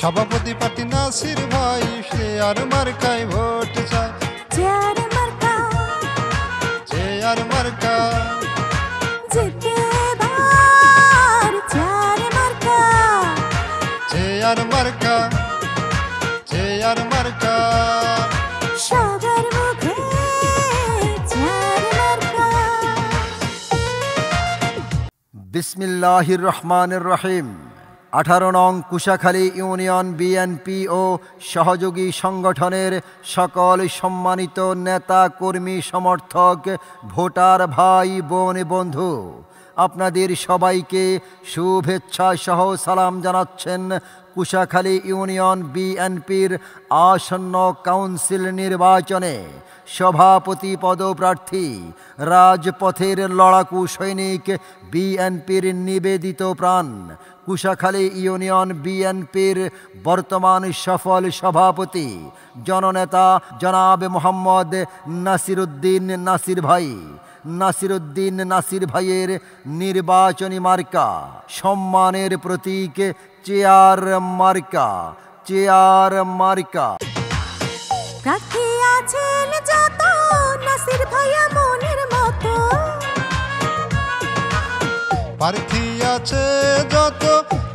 সভাপতি পার্টি নাসির ভাই, চেয়ার মার্কায় ভোট চাই। চেয়ার মার্কা, চেয়ার মার্কা, জিতে এবার চেয়ার মার্কা। চেয়ার মার্কা, চেয়ার মার্কা। সবার মুখে চেয়ার মার্কা। বিসমিল্লাহির রহমানির রহিম। 18 নং কুশাখালী ইউনিয়ন বিএনপি ও সহযোগী সংগঠনের সকল সম্মানিত নেতা কর্মী সমর্থক ভোটার ভাই বোন বন্ধু, আপনাদের সবাইকে শুভেচ্ছা সহ সালাম জানাচ্ছেন কুশাখালী ইউনিয়ন বিএনপির আসন্ন কাউন্সিল নির্বাচনে সভাপতি পদপ্রার্থী, রাজপথের লড়াকু সৈনিক, বিএনপির নিবেদিত প্রাণ, কুশাখালী ইউনিয়ন বিএনপির বর্তমান সফল সভাপতি জননেতা জনাব মোহাম্মদ নাসির উদ্দিন নাসির ভাই। নাসির উদ্দিন নাসির ভাইয়ের নির্বাচনী মার্কা, সম্মানের প্রতীক চেয়ার মার্কা। চেয়ার মার্কা। প্রার্থী আছেন যত, নাসির ভাইয়া মনের মতো। প্রার্থী আছে যত,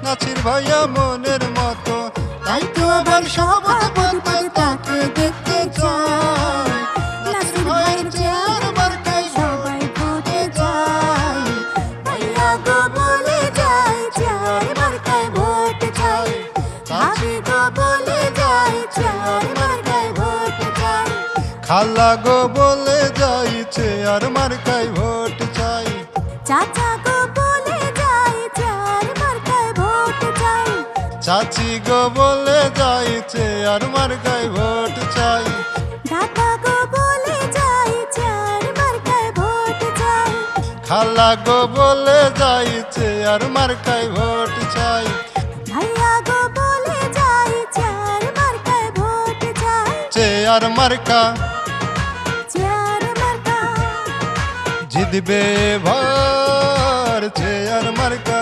নাসির ভাইয়া মনের মতো। তাই তো আবার সভাপতি পদে তাকে দেখতে চাই। নাসির ভাইয়ের চেয়ার মার্কায় সবাই ভোটে যায়। ভাইয়া গো বলে যায় চেয়ার মার্কায় ভোট চাই। ভাবি গো বলে যায় চেয়ার মার্কায় ভোট চাই। খালা গো বলে যাই, চেয়ার মার্কায় ভোট চাই। চাচা গো বলে যায় চেয়ার মার্কায় ভোট চাই। চাচি গো বলে যাই, চেয়ার মার্কায় ভোট চাই। দাদা গো বলে যায় চেয়ার মার্কায় ভোট চাই। খালা গো বলে যাই, চেয়ার মার্কায় ভোট চাই। ভাইয়া গো বলে যায় চেয়ার মার্কায় ভোট চাই। চেয়ার মার্কা, চেয়ার মার্কা, জিতবে ভর। চেয়ার মার্কা,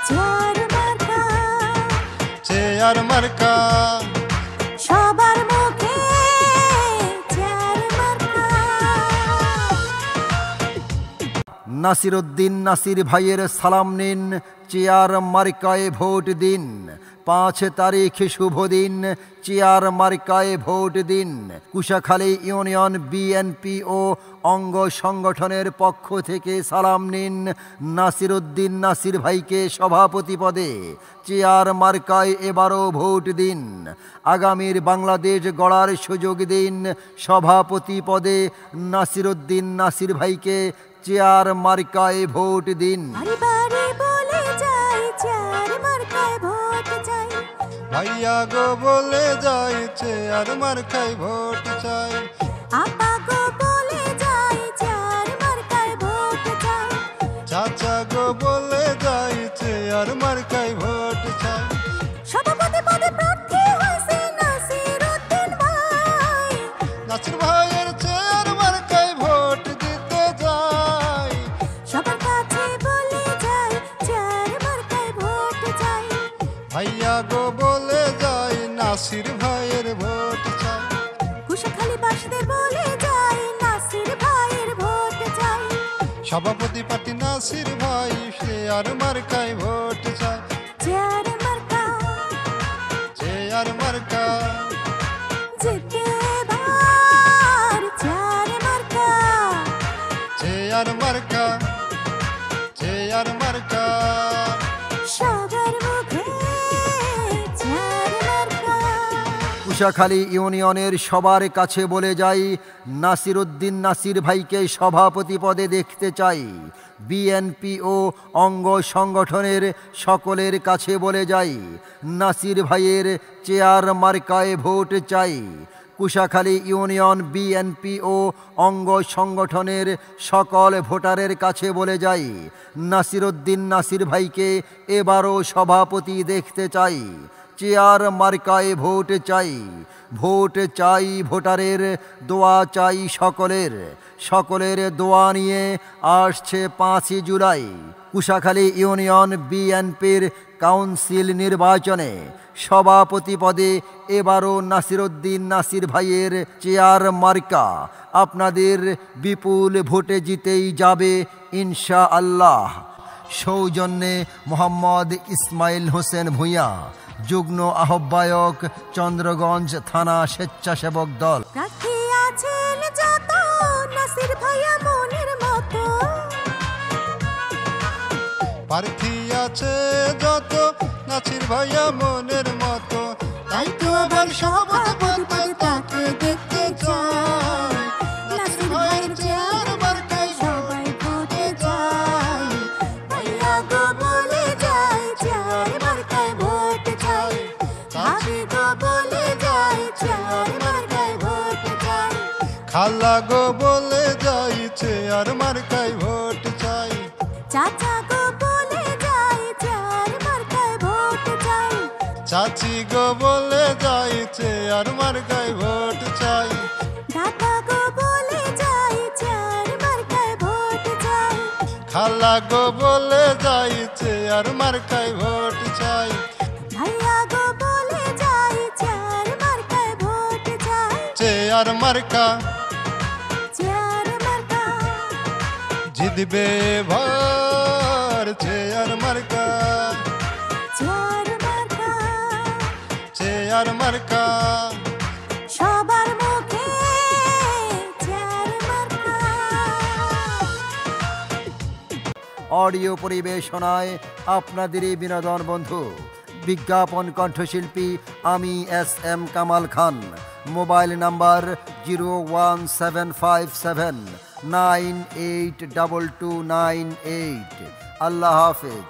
চেয়ার মার্কা। চেয়ার মার্কা। সবার মুখে চেয়ার মার্কা। নাসির উদ্দিন নাসির ভাইয়ের সালাম নিন, চেয়ার মার্কায় ভোট দিন। 5 তারিখ শুভ দিন, চেয়ার মার্কায় ভোট দিন। কুশাখালী ইউনিয়ন বিএনপি ও অঙ্গ সংগঠনের পক্ষ থেকে সালাম নিন নাসির উদ্দিন নাসির ভাইকে সভাপতি পদে। চেয়ার মার্কায় এবারও ভোট দিন। আগামীর বাংলাদেশ গড়ার সুযোগ দিন। সভাপতি পদে নাসির উদ্দিন নাসির ভাইকে চেয়ার মার্কায় ভোট দিন। বারে বারে বলে যায় চেয়ার মার্কায় ভোট চাই। ভাইয়া গো বলে যাই, চেয়ার মার্কায় ভোট চাই। আপা গো বলে যায় চেয়ার মার্কায় ভোট চাই। চাচা গো বলে যাই, চেয়ার মার্কায় ভোট চাই। সভাপতি পদে প্রার্থী হয়েছে নাসির উদ্দিন ভাই। নাসির ভাইয়ের চেয়ার মার্কায় ভোট দিতে যাই। সবার কাছে বলে যায় চেয়ার মার্কায় ভোট চাই। ভাইয়া গো বলে যাই, নাসির ভাইয়ের ভোট চাই। কুশাখালীবাসীদের বলে যায় নাসির ভাইয়ের ভোট চাই। সভাপতি পার্টি নাসির ভাই, চেয়ার মার্কায় ভোট চাই। চেয়ার মার্কা, চেয়ার মার্কা, জিতে এবার চেয়ার মার্কা। চেয়ার মার্কা, চেয়ার মার্কা। সবার মুখে চেয়ার মার্কা। কুশাখালী ইউনিয়নের সবার কাছে বলে যাই, নাসির উদ্দিন নাসির ভাইকে সভাপতি পদে দেখতে চাই। বিএনপি ও অঙ্গ সংগঠনের সকলের কাছে বলে যাই, নাসির ভাইয়ের চেয়ার মার্কায় ভোট চাই। কুশাখালী ইউনিয়ন বিএনপি ও অঙ্গ সংগঠনের সকল ভোটারের কাছে বলে যাই, নাসির উদ্দিন নাসির ভাইকে এবারও সভাপতি দেখতে চাই। চেয়ার মার্কায় ভোট চাই। ভোট চাই ভোটারের, দোয়া চাই সকলের। সকলের দোয়া নিয়ে আসছে 5 জুলাই কুশাখালী ইউনিয়ন বিএনপির কাউন্সিল নির্বাচনে সভাপতি পদে এবারও নাসিরউদ্দিন নাসির ভাইয়ের চেয়ার মার্কা আপনাদের বিপুল ভোটে জিতেই যাবে ইনশাআল্লাহ। সৌজন্যে মোহাম্মদ ইসমাইল হোসেন ভূঁইয়া, যুগ্ম আহ্বায়ক, চন্দ্রগঞ্জ থানা স্বেচ্ছাসেবক দল। প্রার্থী আছেন যত নাসির ভাইয়া মনের মতো, প্রার্থী আছে যত নাসির ভাইয়া মনের মতো, তাই তো আবার সভাপতি পদে তাকে দেখতে চাই। নাসির ভাইয়ের চেয়ার মার্কায় সবাই ভোটে যায়। ভাইয়া গো বলে যায় চেয়ার মার্কায় ভোট চাই। ভাবি গো বলে যায় চেয়ার মার্কায় ভোট চাই। খালা গো বলে যাইছে আর মার্কায় ভোট চাই। চাচা গো বলে যায় চেয়ার মার্কায় ভোট চাই। চাচি গো বলে যাইছে আর মার্কায় ভোট চাই। দাদা গো বলে যায় চেয়ার মার্কায় ভোট চাই। খালা গো বলে যাইছে আর মার্কায় ভোট চাই। ভাইয়া গো বলে যায় চেয়ার মার্কায় ভোট চাই। চেয়ার মার্কা চেয়ার মার্কা জিতবে ভর, চেয়ার মার্কা, চেয়ার মার্কা চেয়ার মার্কা। সবার মুখে চেয়ার মার্কা। অডিও পরিবেশনায় আপনাদেরই বিনোদন বন্ধু, বিজ্ঞাপন কণ্ঠশিল্পী আমি SM Kamal Khan. Mobile number 01757982298। আল্লাহ হাফেজ।